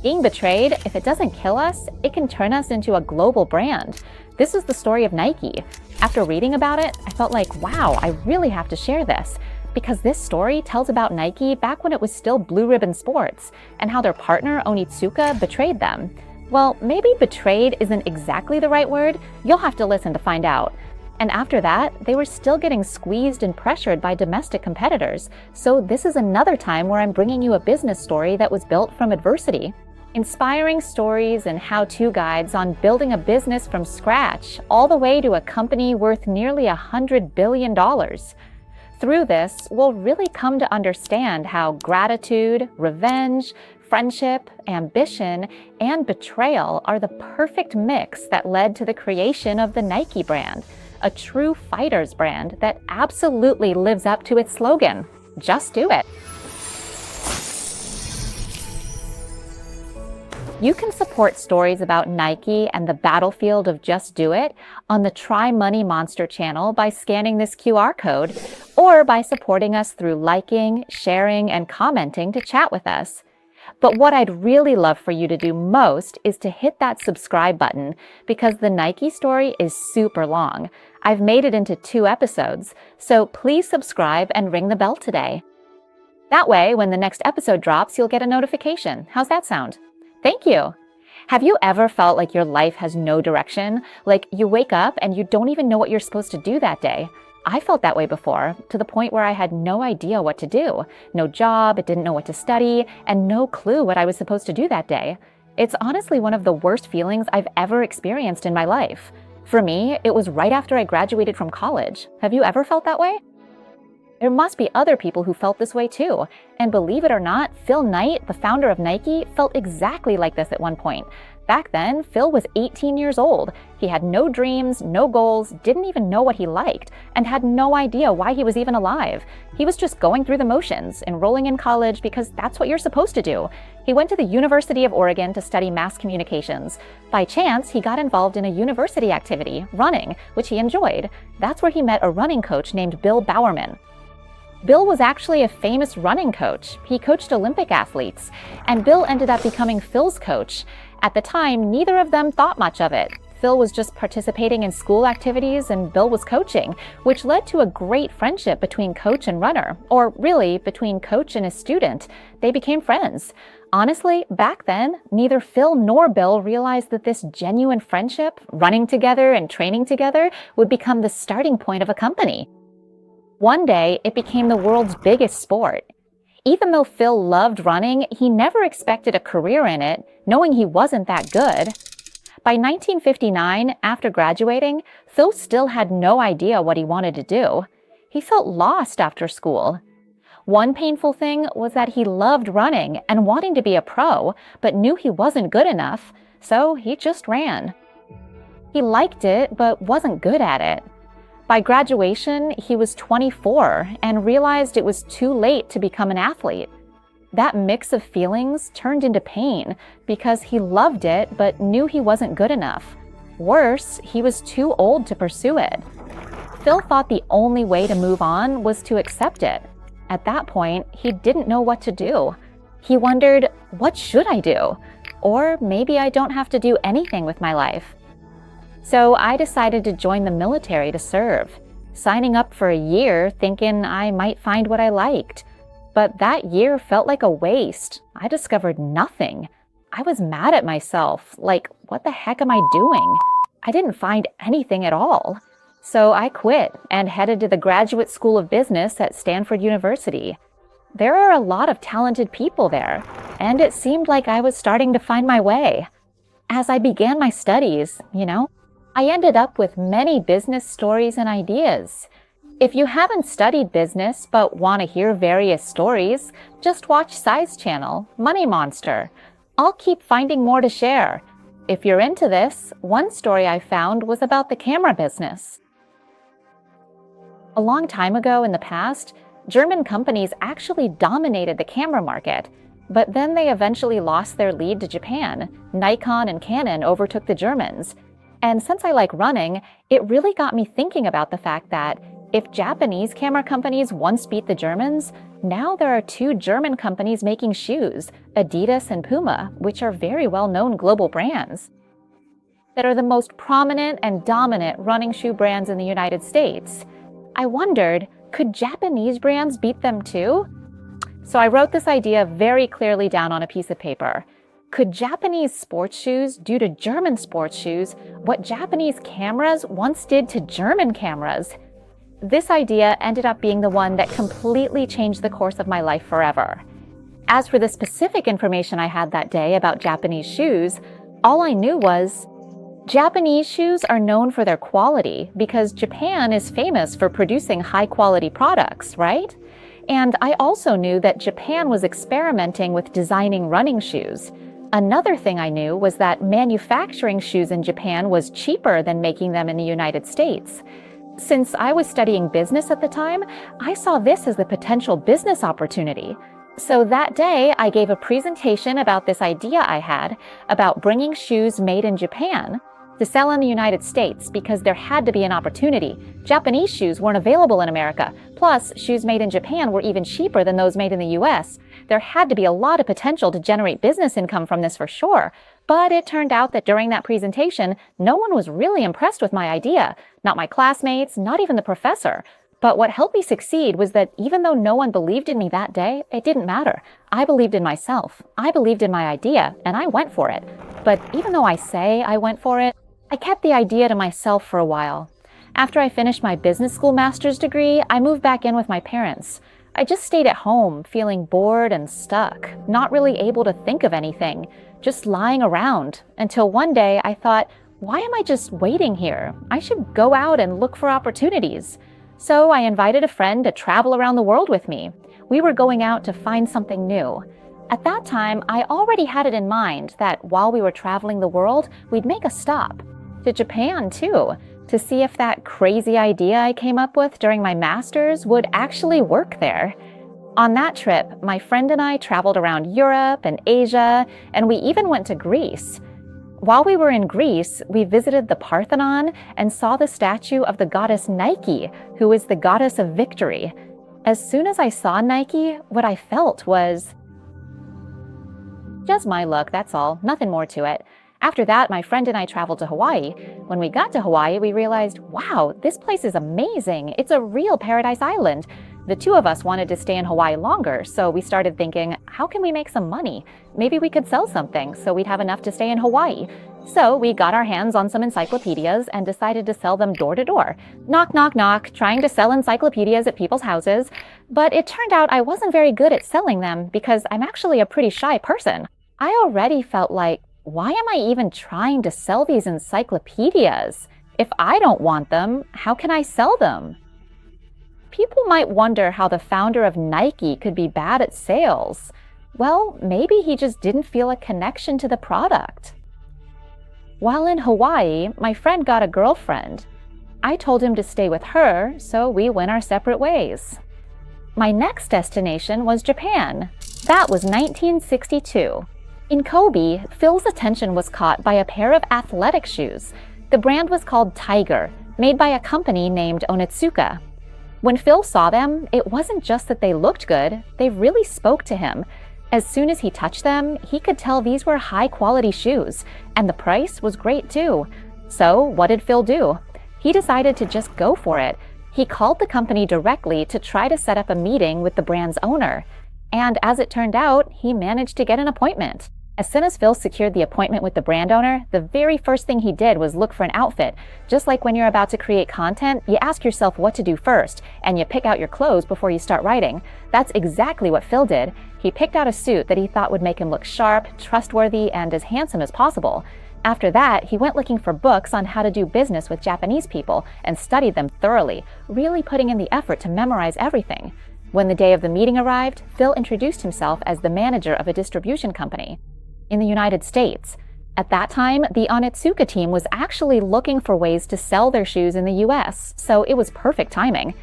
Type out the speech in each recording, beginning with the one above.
Being betrayed, if it doesn't kill us, it can turn us into a global brand. This is the story of Nike. After reading about it, I felt like, wow, I really have to share this. Because this story tells about Nike back when it was still Blue Ribbon Sports, and how their partner Onitsuka betrayed them. Well, maybe betrayed isn't exactly the right word. You'll have to listen to find out. And after that, they were still getting squeezed and pressured by domestic competitors. So this is another time where I'm bringing you a business story that was built from adversity. Inspiring stories and how-to guides on building a business from scratch, all the way to a company worth nearly $100 billion. Through this, we'll really come to understand how gratitude, revenge, friendship, ambition, and betrayal are the perfect mix that led to the creation of the Nike brand, a true fighter's brand that absolutely lives up to its slogan, "Just do it." You can support stories about Nike and the battlefield of Just Do It on the Try Money Monster channel by scanning this QR code, or by supporting us through liking, sharing, and commenting to chat with us. But what I'd really love for you to do most is to hit that subscribe button, because the Nike story is super long. I've made it into 2 episodes, so please subscribe and ring the bell today. That way, when the next episode drops, you'll get a notification. How's that sound? Thank you. Have you ever felt like your life has no direction? Like you wake up and you don't even know what you're supposed to do that day? I felt that way before, to the point where I had no idea what to do. No job, didn't know what to study, and no clue what I was supposed to do that day. It's honestly one of the worst feelings I've ever experienced in my life. For me, it was right after I graduated from college. Have you ever felt that way? There must be other people who felt this way too. And believe it or not, Phil Knight, the founder of Nike, felt exactly like this at one point. Back then, Phil was 18 years old. He had no dreams, no goals, didn't even know what he liked, and had no idea why he was even alive. He was just going through the motions, enrolling in college because that's what you're supposed to do. He went to the University of Oregon to study mass communications. By chance, he got involved in a university activity, running, which he enjoyed. That's where he met a running coach named Bill Bowerman. Bill was actually a famous running coach. He coached Olympic athletes, and Bill ended up becoming Phil's coach. At the time, neither of them thought much of it. Phil was just participating in school activities and Bill was coaching, which led to a great friendship between coach and runner, or really between coach and his student. They became friends. Honestly, back then, neither Phil nor Bill realized that this genuine friendship, running together and training together, would become the starting point of a company. One day, it became the world's biggest sport. Even though Phil loved running, he never expected a career in it, knowing he wasn't that good. By 1959, after graduating, Phil still had no idea what he wanted to do. He felt lost after school. One painful thing was that he loved running and wanting to be a pro, but knew he wasn't good enough, so he just ran. He liked it, but wasn't good at it. By graduation, he was 24 and realized it was too late to become an athlete. That mix of feelings turned into pain because he loved it but knew he wasn't good enough. Worse, he was too old to pursue it. Phil thought the only way to move on was to accept it. At that point, he didn't know what to do. He wondered, what should I do? Or maybe I don't have to do anything with my life. So I decided to join the military to serve, signing up for a year thinking I might find what I liked. But that year felt like a waste. I discovered nothing. I was mad at myself, like, what the heck am I doing? I didn't find anything at all. So I quit and headed to the Graduate School of Business at Stanford University. There are a lot of talented people there, and it seemed like I was starting to find my way. As I began my studies, I ended up with many business stories and ideas. If you haven't studied business but want to hear various stories, just watch Sai's channel, Money Monster. I'll keep finding more to share. If you're into this, one story I found was about the camera business. A long time ago in the past, German companies actually dominated the camera market, but then they eventually lost their lead to Japan. Nikon and Canon overtook the Germans. And since I like running, it really got me thinking about the fact that if Japanese camera companies once beat the Germans, now there are two German companies making shoes, Adidas and Puma, which are very well-known global brands, that are the most prominent and dominant running shoe brands in the United States. I wondered, could Japanese brands beat them too? So I wrote this idea very clearly down on a piece of paper. Could Japanese sports shoes do to German sports shoes what Japanese cameras once did to German cameras? This idea ended up being the one that completely changed the course of my life forever. As for the specific information I had that day about Japanese shoes, all I knew was Japanese shoes are known for their quality because Japan is famous for producing high-quality products, right? And I also knew that Japan was experimenting with designing running shoes. Another thing I knew was that manufacturing shoes in Japan was cheaper than making them in the United States. Since I was studying business at the time, I saw this as the potential business opportunity. So that day, I gave a presentation about this idea I had about bringing shoes made in Japan to sell in the United States because there had to be an opportunity. Japanese shoes weren't available in America. Plus, shoes made in Japan were even cheaper than those made in the US. There had to be a lot of potential to generate business income from this for sure. But it turned out that during that presentation, no one was really impressed with my idea. Not my classmates, not even the professor. But what helped me succeed was that even though no one believed in me that day, it didn't matter. I believed in myself. I believed in my idea, and I went for it. But even though I say I went for it, I kept the idea to myself for a while. After I finished my business school master's degree, I moved back in with my parents. I just stayed at home, feeling bored and stuck, not really able to think of anything, just lying around, until one day I thought, why am I just waiting here? I should go out and look for opportunities. So I invited a friend to travel around the world with me. We were going out to find something new. At that time, I already had it in mind that while we were traveling the world, we'd make a stop. To Japan, too, to see if that crazy idea I came up with during my master's would actually work there. On that trip, my friend and I traveled around Europe and Asia, and we even went to Greece. While we were in Greece, we visited the Parthenon and saw the statue of the goddess Nike, who is the goddess of victory. As soon as I saw Nike, what I felt was just my luck, that's all, nothing more to it. After that, my friend and I traveled to Hawaii. When we got to Hawaii, we realized, wow, this place is amazing. It's a real paradise island. The two of us wanted to stay in Hawaii longer, so we started thinking, how can we make some money? Maybe we could sell something so we'd have enough to stay in Hawaii. So we got our hands on some encyclopedias and decided to sell them door to door. Knock, knock, knock, trying to sell encyclopedias at people's houses. But it turned out I wasn't very good at selling them because I'm actually a pretty shy person. I already felt like, why am I even trying to sell these encyclopedias? If I don't want them, how can I sell them? People might wonder how the founder of Nike could be bad at sales. Well, maybe he just didn't feel a connection to the product. While in Hawaii, my friend got a girlfriend. I told him to stay with her, so we went our separate ways. My next destination was Japan. That was 1962. In Kobe, Phil's attention was caught by a pair of athletic shoes. The brand was called Tiger, made by a company named Onitsuka. When Phil saw them, it wasn't just that they looked good, they really spoke to him. As soon as he touched them, he could tell these were high-quality shoes, and the price was great too. So what did Phil do? He decided to just go for it. He called the company directly to try to set up a meeting with the brand's owner. And as it turned out, he managed to get an appointment. As soon as Phil secured the appointment with the brand owner, the very first thing he did was look for an outfit. Just like when you're about to create content, you ask yourself what to do first, and you pick out your clothes before you start writing. That's exactly what Phil did. He picked out a suit that he thought would make him look sharp, trustworthy, and as handsome as possible. After that, he went looking for books on how to do business with Japanese people and studied them thoroughly, really putting in the effort to memorize everything. When the day of the meeting arrived, Phil introduced himself as the manager of a distribution company in the United States. At that time, the Onitsuka team was actually looking for ways to sell their shoes in the US, so it was perfect timing.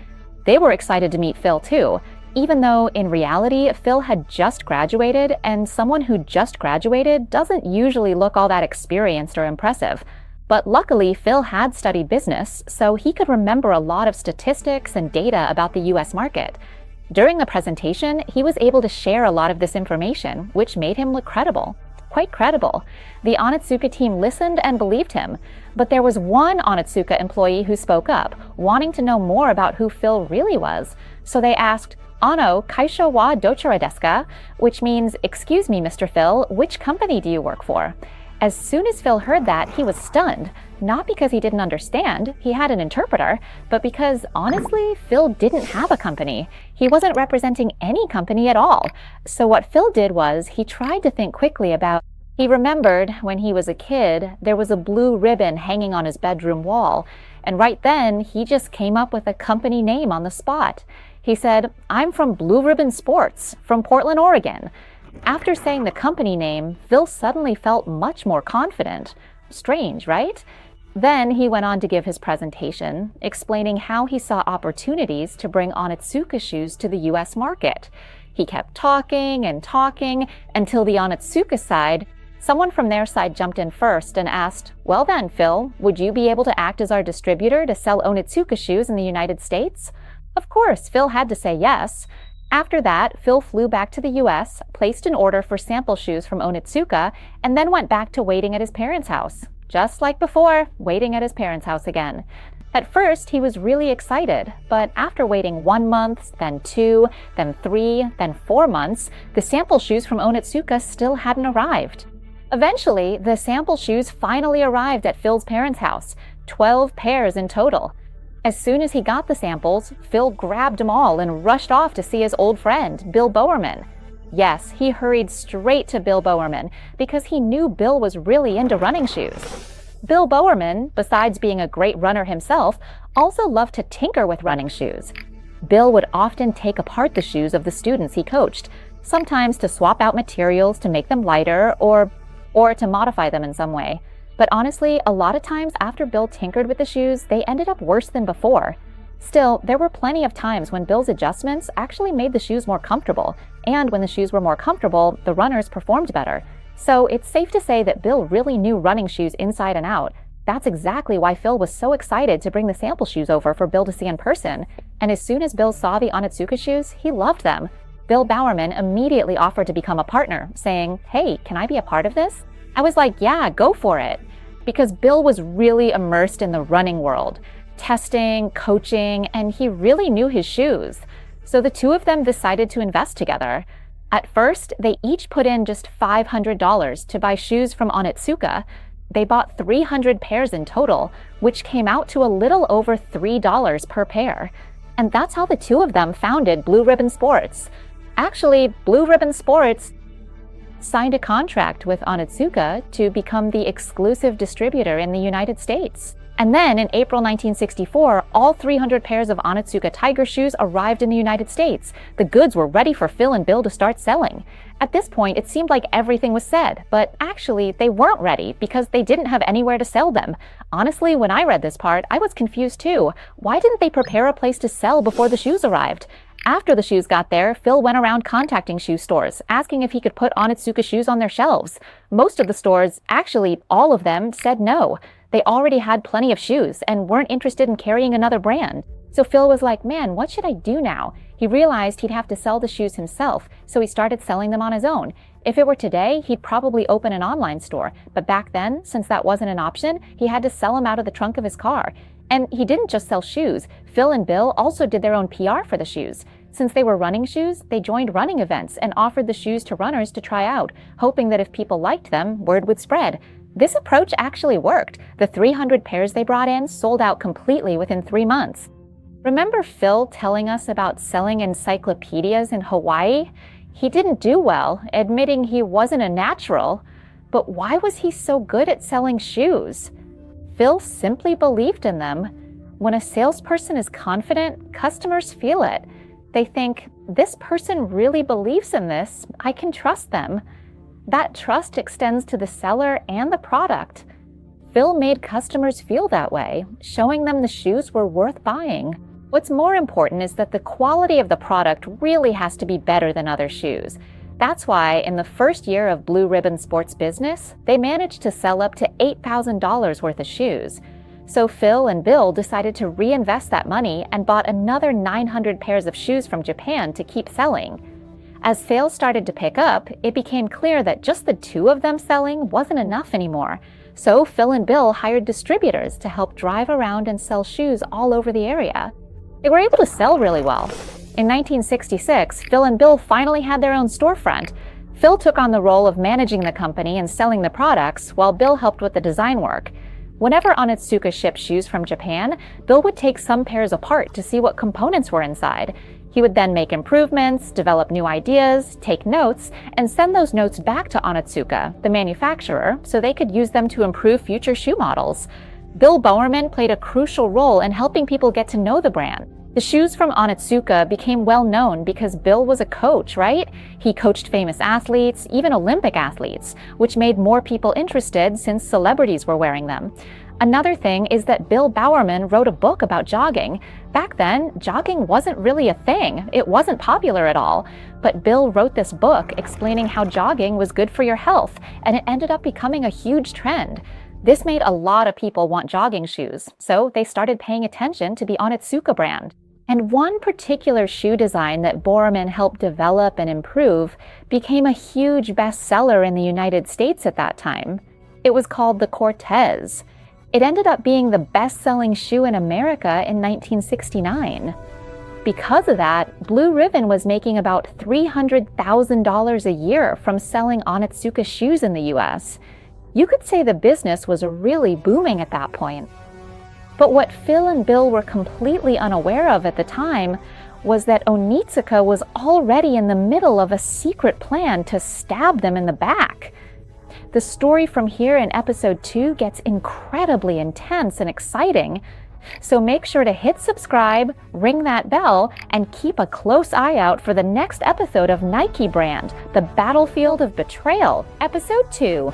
They were excited to meet Phil too, even though in reality, Phil had just graduated, and someone who just graduated doesn't usually look all that experienced or impressive. But luckily, Phil had studied business, so he could remember a lot of statistics and data about the US market. During the presentation, he was able to share a lot of this information, which made him look credible. Quite credible. The Onitsuka team listened and believed him, but there was one Onitsuka employee who spoke up, wanting to know more about who Phil really was. So they asked, "Ano, kaisha wa dochara desu ka?" Which means, "Excuse me, Mr. Phil, which company do you work for?" As soon as Phil heard that, he was stunned, not because he didn't understand, he had an interpreter, but because, honestly, Phil didn't have a company. He wasn't representing any company at all. So what Phil did was, he tried to think quickly about. He remembered when he was a kid, there was a blue ribbon hanging on his bedroom wall, and right then, he just came up with a company name on the spot. He said, "I'm from Blue Ribbon Sports, from Portland, Oregon." After saying the company name, Phil suddenly felt much more confident. Strange, right? Then he went on to give his presentation, explaining how he saw opportunities to bring Onitsuka shoes to the US market. He kept talking and talking until the Onitsuka side, someone from their side jumped in first and asked, "Well then, Phil, would you be able to act as our distributor to sell Onitsuka shoes in the United States?" Of course, Phil had to say yes. After that, Phil flew back to the US, placed an order for sample shoes from Onitsuka, and then went back to waiting at his parents' house. Just like before, waiting at his parents' house again. At first, he was really excited, but after waiting 1 month, then 2, then 3, then 4 months, the sample shoes from Onitsuka still hadn't arrived. Eventually, the sample shoes finally arrived at Phil's parents' house, 12 pairs in total. As soon as he got the samples, Phil grabbed them all and rushed off to see his old friend, Bill Bowerman. Yes, he hurried straight to Bill Bowerman because he knew Bill was really into running shoes. Bill Bowerman, besides being a great runner himself, also loved to tinker with running shoes. Bill would often take apart the shoes of the students he coached, sometimes to swap out materials to make them lighter or to modify them in some way. But honestly, a lot of times after Bill tinkered with the shoes, they ended up worse than before. Still, there were plenty of times when Bill's adjustments actually made the shoes more comfortable, and when the shoes were more comfortable, the runners performed better. So it's safe to say that Bill really knew running shoes inside and out. That's exactly why Phil was so excited to bring the sample shoes over for Bill to see in person. And as soon as Bill saw the Onitsuka shoes, he loved them. Bill Bowerman immediately offered to become a partner, saying, "Hey, can I be a part of this?" I was like, "Yeah, go for it." Because Bill was really immersed in the running world, testing, coaching, and he really knew his shoes. So the two of them decided to invest together. At first, they each put in just $500 to buy shoes from Onitsuka. They bought 300 pairs in total, which came out to a little over $3 per pair. And that's how the two of them founded Blue Ribbon Sports. Actually, Blue Ribbon Sports signed a contract with Onitsuka to become the exclusive distributor in the United States. And then in April 1964, all 300 pairs of Onitsuka Tiger shoes arrived in the United States. The goods were ready for Phil and Bill to start selling. At this point, it seemed like everything was said, but actually they weren't ready because they didn't have anywhere to sell them. Honestly, when I read this part, I was confused too. Why didn't they prepare a place to sell before the shoes arrived? After the shoes got there, Phil went around contacting shoe stores, asking if he could put Onitsuka shoes on their shelves. Most of the stores, actually all of them, said no. They already had plenty of shoes and weren't interested in carrying another brand. So Phil was like, man, what should I do now? He realized he'd have to sell the shoes himself, so he started selling them on his own. If it were today, he'd probably open an online store. But back then, since that wasn't an option, he had to sell them out of the trunk of his car. And he didn't just sell shoes. Phil and Bill also did their own PR for the shoes. Since they were running shoes, they joined running events and offered the shoes to runners to try out, hoping that if people liked them, word would spread. This approach actually worked. The 300 pairs they brought in sold out completely within 3 months. Remember Phil telling us about selling encyclopedias in Hawaii? He didn't do well, admitting he wasn't a natural. But why was he so good at selling shoes? Phil simply believed in them. When a salesperson is confident, customers feel it. They think, this person really believes in this, I can trust them. That trust extends to the seller and the product. Phil made customers feel that way, showing them the shoes were worth buying. What's more important is that the quality of the product really has to be better than other shoes. That's why in the first year of Blue Ribbon Sports business, they managed to sell up to $8,000 worth of shoes. So Phil and Bill decided to reinvest that money and bought another 900 pairs of shoes from Japan to keep selling. As sales started to pick up, it became clear that just the two of them selling wasn't enough anymore. So Phil and Bill hired distributors to help drive around and sell shoes all over the area. They were able to sell really well. In 1966, Phil and Bill finally had their own storefront. Phil took on the role of managing the company and selling the products, while Bill helped with the design work. Whenever Onitsuka shipped shoes from Japan, Bill would take some pairs apart to see what components were inside. He would then make improvements, develop new ideas, take notes, and send those notes back to Onitsuka, the manufacturer, so they could use them to improve future shoe models. Bill Bowerman played a crucial role in helping people get to know the brand. The shoes from Onitsuka became well known because Bill was a coach, right? He coached famous athletes, even Olympic athletes, which made more people interested since celebrities were wearing them. Another thing is that Bill Bowerman wrote a book about jogging. Back then, jogging wasn't really a thing. It wasn't popular at all. But Bill wrote this book explaining how jogging was good for your health, and it ended up becoming a huge trend. This made a lot of people want jogging shoes, so they started paying attention to the Onitsuka brand. And one particular shoe design that Bowerman helped develop and improve became a huge bestseller in the United States at that time. It was called the Cortez. It ended up being the best-selling shoe in America in 1969. Because of that, Blue Ribbon was making about $300,000 a year from selling Onitsuka shoes in the US. You could say the business was really booming at that point. But what Phil and Bill were completely unaware of at the time was that Onitsuka was already in the middle of a secret plan to stab them in the back. The story from here in episode 2 gets incredibly intense and exciting. So make sure to hit subscribe, ring that bell, and keep a close eye out for the next episode of Nike Brand, The Battlefield of Betrayal, episode 2.